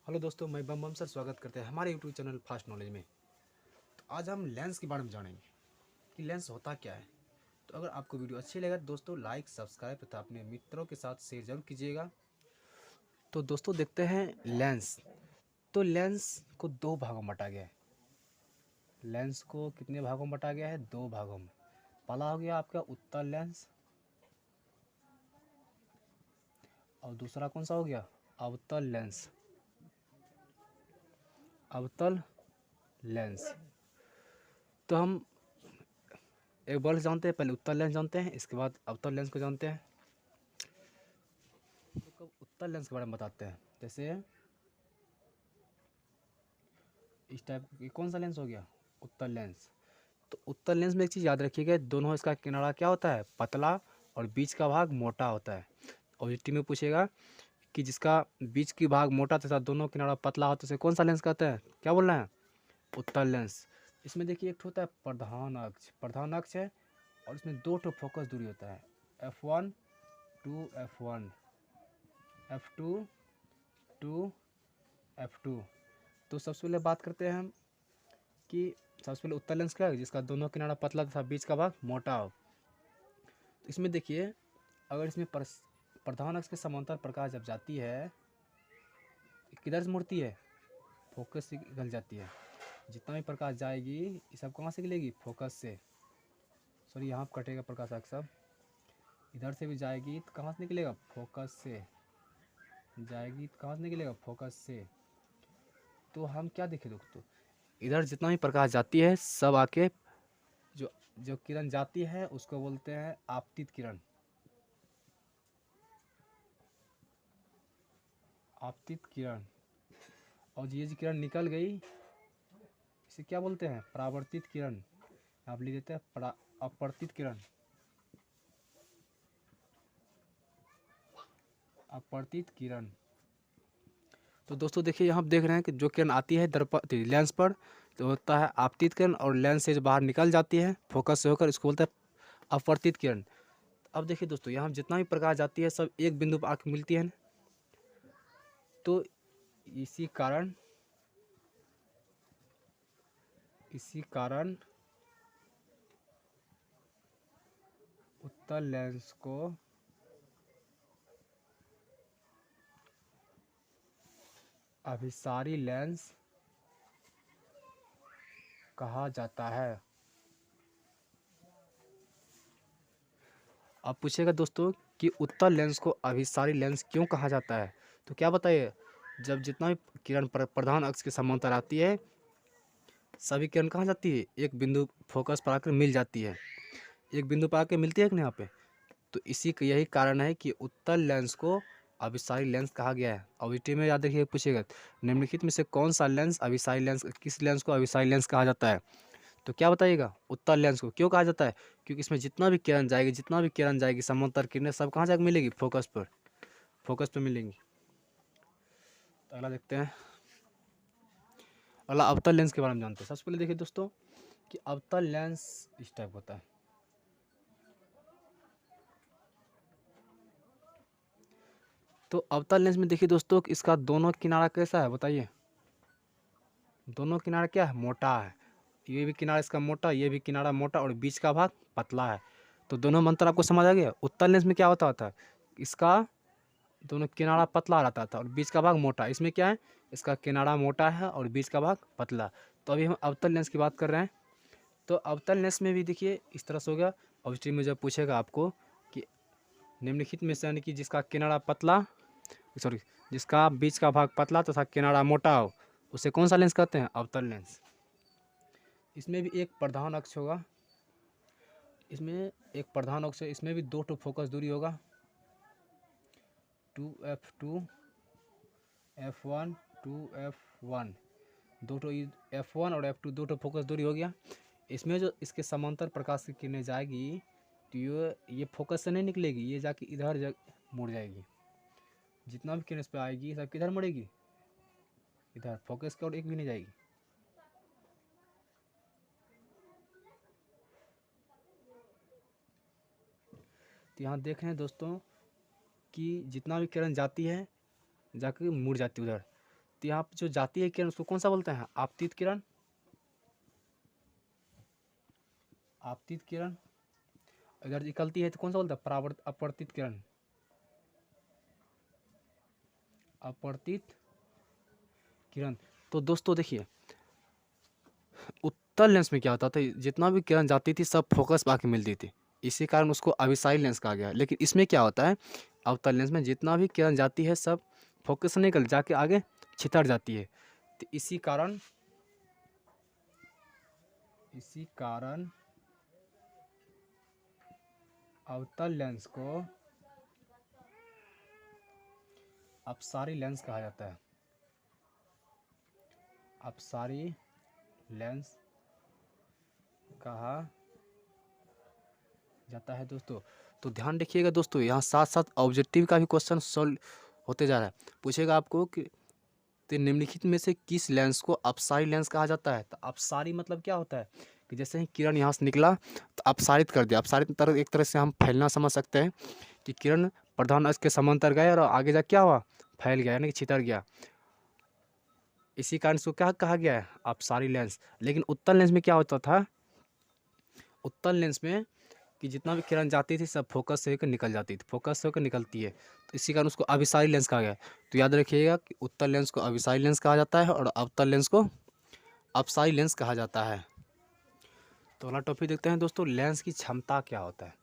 Hello दोस्तों, मैं बम बम sir स्वागत करते हैं हमारे यूट्यूब चैनल फास्ट नॉलेज में। तो आज हम लेंस के बारे में जानेंगे कि लेंस होता क्या है। तो अगर आपको वीडियो अच्छी लगे दोस्तों लाइक सब्सक्राइब तथा अपने मित्रों के साथ शेयर जरूर कीजिएगा। तो दोस्तों देखते हैं लेंस। तो लेंस को दो भागों में बांटा गया है। लेंस को कितने भागों में बांटा गया है? दो भागों में। पहला हो गया आपका उत्तल लेंस और दूसरा कौन सा हो गया? अवतल लेंस। अवतल लेंस। तो हम एक बॉल जानते हैं, पहले उत्तल लेंस जानते हैं, इसके बाद अवतल लेंस को जानते हैं। तो कब उत्तल लेंस के बारे में बताते हैं, जैसे इस टाइप की कौन सा लेंस हो गया? उत्तल लेंस। तो उत्तल लेंस में एक चीज़ याद रखिएगा, दोनों इसका किनारा क्या होता है? पतला, और बीच का भाग मोटा होता है। ऑब्जेक्टिव में पूछेगा कि जिसका बीच की भाग मोटा तथा दोनों किनारा पतला होता है उसे कौन सा लेंस कहते हैं? क्या बोल रहे हैं? उत्तल लेंस। इसमें देखिए एक होता है प्रधान अक्ष। प्रधान अक्ष है और इसमें दो ठो फोकस दूरी होता है, F1 to F1, F2 to F2। तो सबसे पहले बात करते हैं हम कि सबसे पहले उत्तल लेंस क्या है? जिसका दोनों किनारा पतला तथा बीच का भाग मोटा हो। तो इसमें देखिए, अगर इसमें प्रधान अक्ष के समांतर प्रकाश जब जाती है, किधर से मुड़ती है? फोकस से निकल जाती है। जितना भी प्रकाश जाएगी ये सब कहाँ से निकलेगी? फोकस से। सॉरी, यहाँ कटेगा प्रकाश अक्ष सब। इधर से भी जाएगी तो कहाँ से निकलेगा? फोकस से जाएगी तो कहाँ से निकलेगा? फोकस से। तो हम क्या देखें दोस्तों, इधर जितना भी प्रकाश जाती है सब आके जो जो किरण जाती है उसको बोलते हैं आपतित किरण। आपतित किरण। और ये जो किरण निकल गई इसे क्या बोलते हैं? परावर्तित किरण। आप लिख देते हैं अपवर्तित किरण। अपवर्तित किरण। तो दोस्तों देखिए, यहाँ आप देख रहे हैं कि जो किरण आती है दर्पण लेंस पर तो होता है आपतित किरण, और लेंस से जो बाहर निकल जाती है फोकस से होकर इसको बोलते हैं अपवर्तित किरण। अब देखिए दोस्तों, यहाँ जितना भी प्रकाश जाती है सब एक बिंदु पर आके मिलती है ना? तो इसी कारण उत्तल लेंस को अभिसारी लेंस कहा जाता है। अब पूछेगा दोस्तों कि उत्तल लेंस को अभिसारी लेंस क्यों कहा जाता है? तो क्या बताइए, जब जितना भी किरण प्रधान अक्ष के समांतर आती है सभी किरण कहाँ जाती है? एक बिंदु फोकस पर आकर मिल जाती है। एक बिंदु पर आकर मिलती है कि नहीं यहाँ पे? तो इसी का यही कारण है कि उत्तल लेंस को अभिसारी लेंस कहा गया है। ऑब्जेक्टिव में याद रखिए पूछेगा, निम्नलिखित में से कौन सा लेंस अभिसारी लेंस, किस लेंस को अभिसारी लेंस कहा जाता है? तो क्या बताइएगा? उत्तल लेंस को क्यों कहा जाता है? क्योंकि इसमें जितना भी किरण जाएगी समांतर किरणें सब कहाँ जाकर मिलेगी? फोकस पर। फोकस पर मिलेंगी। तो अगला देखते हैं। अगला अवतल लेंस के बारे में जानते हैं। सबसे पहले देखिए दोस्तों कि अवतल लेंस इस टाइप होता है। तो अवतल लेंस में देखिए दोस्तों कि इसका दोनों किनारा कैसा है बताइए? दोनों किनारा क्या है? मोटा है। ये भी किनारा इसका मोटा, ये भी किनारा मोटा, और बीच का भाग पतला है। तो दोनों में अंतर आपको समझ आ गया? उत्तल लेंस में क्या होता था? इसका दोनों किनारा पतला रहता था और बीच का भाग मोटा। इसमें क्या है? इसका किनारा मोटा है और बीच का भाग पतला। तो अभी हम अवतल लेंस की बात कर रहे हैं। तो अवतल लेंस में भी देखिए इस तरह से हो गया। ऑब्जेक्टिव में जब पूछेगा आपको कि निम्नलिखित में से यानी कि जिसका किनारा पतला, सॉरी, जिसका बीच का भाग पतला तथा किनारा मोटा हो उसे कौन सा लेंस कहते हैं? अवतल लेंस। इसमें भी एक प्रधान अक्ष होगा। इसमें एक प्रधान अक्ष है, इसमें भी दो ठो फोकस दूरी होगा, 2F2 F1 2F1। दो ठो F1 और F2 दो ठो फोकस दूरी हो गया। इसमें जो इसके समांतर प्रकाश की किरणें जाएगी तो ये फोकस से नहीं निकलेगी, ये जाके इधर मुड़ जाएगी। जितना भी किरण इस पर आएगी सब किधर मुड़ेगी? इधर। फोकस की ओर एक भी नहीं जाएगी। तो यहाँ देख रहे हैं दोस्तों कि जितना भी किरण जाती है जाके मुड़ जाती है उधर। तो यहाँ पे जो जाती है किरण उसको कौन सा बोलते हैं? आपतित किरण। आपतित किरण। अगर निकलती है तो कौन सा बोलता है? अपवर्तित किरण। अपवर्तित किरण। तो दोस्तों देखिए, उत्तल लेंस में क्या होता था, जितना भी किरण जाती थी सब फोकस पे आके मिलती थी, इसी कारण उसको अभिसारी लेंस कहा गया। लेकिन इसमें क्या होता है, अवतल लेंस में जितना भी किरण जाती है सब फोकस से निकल जाके आगे छितर जाती है। तो इसी कारण अवतल लेंस को अपसारी लेंस कहा जाता है। अपसारी लेंस कहा जाता है दोस्तों। तो ध्यान रखिएगा दोस्तों, यहाँ साथ साथ ऑब्जेक्टिव का भी क्वेश्चन सॉल्व होते जा रहा है। पूछेगा आपको कि तो निम्नलिखित में से किस लेंस को अपसारी लेंस कहा जाता है? तो अपसारी मतलब क्या होता है कि जैसे ही किरण यहाँ से निकला तो अपसारित कर दिया। अपसारित तरह एक तरह से हम फैलना समझ सकते हैं कि किरण प्रधान अक्ष के समांतर गए और आगे जा क्या हुआ, फैल गया, यानी कि छितर गया। इसी कारण इसको क्या कहा गया है? अपसारी लेंस। लेकिन उत्तल लेंस में क्या होता था, उत्तल लेंस में कि जितना भी किरण जाती थी सब फोकस से होकर निकल जाती थी, फोकस से होकर निकलती है, तो इसी कारण उसको अभिसारी लेंस कहा गया है। तो याद रखिएगा कि उत्तल लेंस को अभिसारी लेंस कहा जाता है और अवतल लेंस को अपसारी लेंस कहा जाता है। तो अगला टॉपिक देखते हैं दोस्तों, लेंस की क्षमता क्या होता है।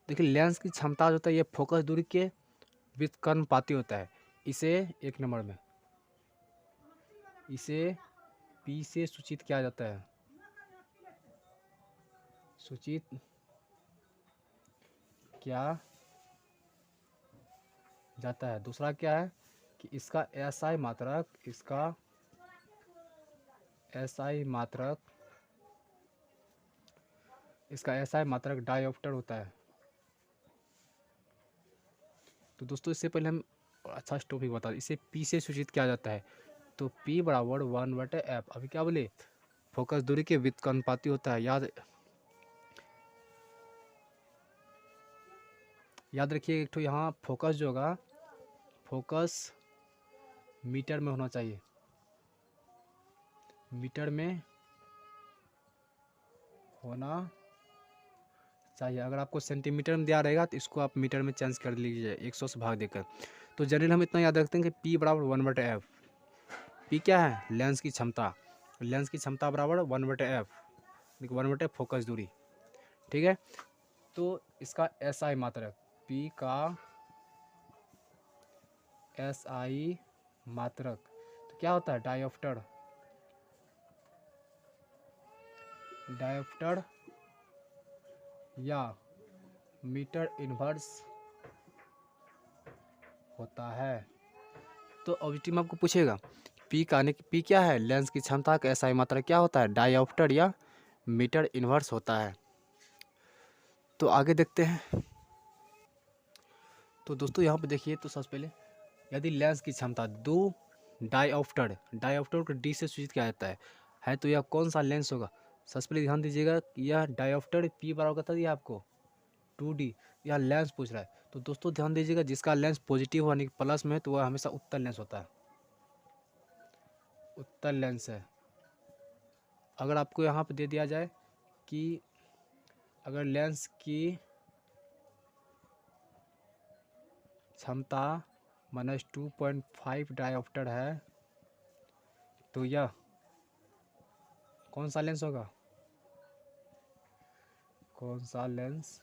देखिए लेंस की क्षमता जो होता है ये फोकस दूरी के व्युत्क्रमानुपाती होता है। इसे एक नंबर में इसे पी से सूचित किया जाता है, सूचित किया जाता है। दूसरा क्या है कि इसका एसआई मात्रक, इसका एसआई मात्रक डायोप्टर होता है। तो दोस्तों इससे पहले हम अच्छा टॉपिक बता दें, इसे पी से सूचित किया जाता है। तो P बराबर 1/f। अभी क्या बोले, फोकस दूरी के व्युत्क्रमानुपाती होता है। याद रखिए एक तो यहाँ फोकस जो होगा, फोकस मीटर में होना चाहिए, मीटर में होना चाहिए। अगर आपको सेंटीमीटर में दिया रहेगा तो इसको आप मीटर में चेंज कर लीजिए 100 से भाग देकर। तो जनरल हम इतना याद रखते हैं कि P बराबर 1/f। P क्या है? लेंस की क्षमता। लेंस की क्षमता बराबर 1/f, 1/f फोकस दूरी। ठीक है। तो इसका SI मात्रक, P का SI मात्रक तो क्या होता है? डायोप्टर। डायोप्टर या मीटर इनवर्स होता है। तो ऑब्जेक्टिव में आपको पूछेगा P क्या है? लेंस की क्षमता का SI मात्रक क्या होता है? डायोप्टर या मीटर इनवर्स होता है। तो आगे देखते हैं। तो दोस्तों यहाँ पे देखिए, तो सबसे पहले यदि लेंस की क्षमता दो डायोप्टर को डी से सूचित किया जाता है तो यह कौन सा लेंस होगा? सबसे पहले ध्यान दीजिएगा कि यह डायोप्टर P बराबर बता दिया आपको 2D, यह लेंस पूछ रहा है। तो दोस्तों ध्यान दीजिएगा, जिसका लेंस पॉजिटिव यानी प्लस में है तो वह हमेशा उत्तल लेंस होता है, उत्तल लेंस है। अगर आपको यहाँ पे दे दिया जाए कि अगर लेंस की क्षमता -2.5 डायोप्टर है तो यह कौन सा लेंस होगा? कौन सा लेंस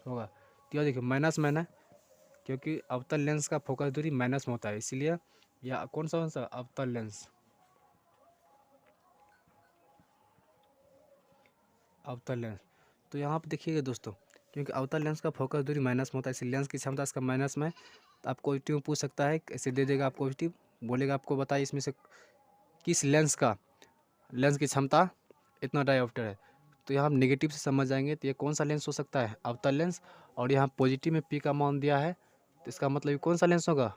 होगा? तो यह देखिए माइनस में है, क्योंकि अवतल लेंस का फोकस दूरी माइनस में होता है, इसीलिए यह कौन सा अवतल लेंस, अवतल लेंस। तो यहाँ पे देखिएगा दोस्तों, क्योंकि अवतल लेंस का फोकस दूरी माइनस में होता है, इसलिए लेंस की क्षमता इसका माइनस में है। तो आपको पॉजिटिव पूछ सकता है, ऐसे दे देगा आपको पॉजिटिव, बोलेगा आपको बताइए इसमें से किस लेंस की क्षमता इतना डायोप्टर है। तो यहाँ हम नेगेटिव से समझ जाएंगे, तो ये कौन सा लेंस हो सकता है? अवतल लेंस। और यहाँ पॉजिटिव में P का मान दिया है, तो इसका मतलब ये कौन सा लेंस होगा?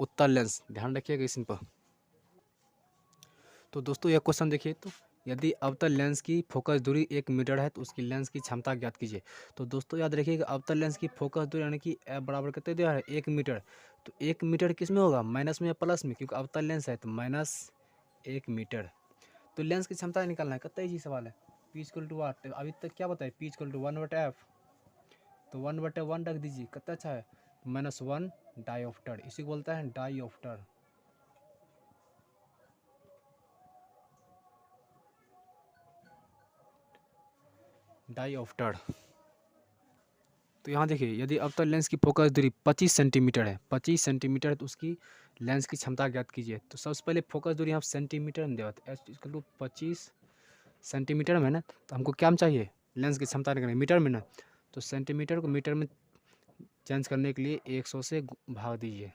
उत्तल लेंस। ध्यान रखिएगा इस इन पर। तो दोस्तों यह क्वेश्चन देखिए, तो यदि अवतल लेंस की फोकस दूरी 1 मीटर है तो उसकी लेंस की क्षमता ज्ञात कीजिए। तो दोस्तों याद रखिएगा अवतल लेंस की फोकस दूरी यानी कि एफ बराबर कितने दिया है 1 मीटर। तो 1 मीटर किस में होगा, माइनस में या प्लस में, क्योंकि अवतल लेंस है तो -1 मीटर। तो लेंस की क्षमता निकालना है, कितना ईजी सवाल है। पी इक्वल टू वाट, अभी तक क्या बताया, पी इक्वल टू 1/f, तो 1/1 रख दीजिए, कितना अच्छा है -1 डायोप्टर, इसी को बोलता है डायोप्टर। डायोप्टर। तो यहाँ देखिए यदि अवतल लेंस की फोकस दूरी 25 सेंटीमीटर है, 25 सेंटीमीटर है तो उसकी लेंस की क्षमता ज्ञात कीजिए। तो सबसे पहले फोकस दूरी यहाँ सेंटीमीटर में देगा, तो एच इक्वल टू 25 सेंटीमीटर में ना, तो हमको क्या में चाहिए, लेंस की क्षमता निकालनी मीटर में ना, तो सेंटीमीटर को मीटर में चेंज करने के लिए 100 से भाग दीजिए।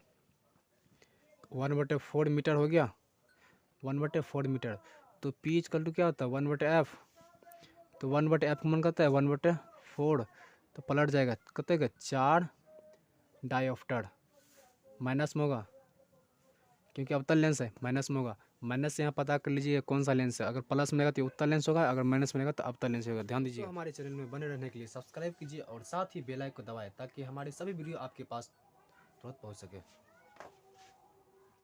1/4 मीटर हो गया, 1/4 मीटर। तो पी इक्वल टू क्या होता है 1/f, तो 1/f का मन करता है 1/4, तो पलट जाएगा कितने का 4 डायोप्टर, माइनस में होगा क्योंकि अवतल लेंस है, माइनस में होगा। माइनस से यहाँ पता कर लीजिए कौन सा लेंस है, अगर प्लस में रहेगा तो उत्तल लेंस होगा, अगर माइनस में रहेगा तो अवतल लेंस होगा, ध्यान दीजिए। तो हमारे चैनल में बने रहने के लिए सब्सक्राइब कीजिए और साथ ही बेल आइकन को दबाएं ताकि हमारे सभी वीडियो आपके पास तुरंत पहुँच सके।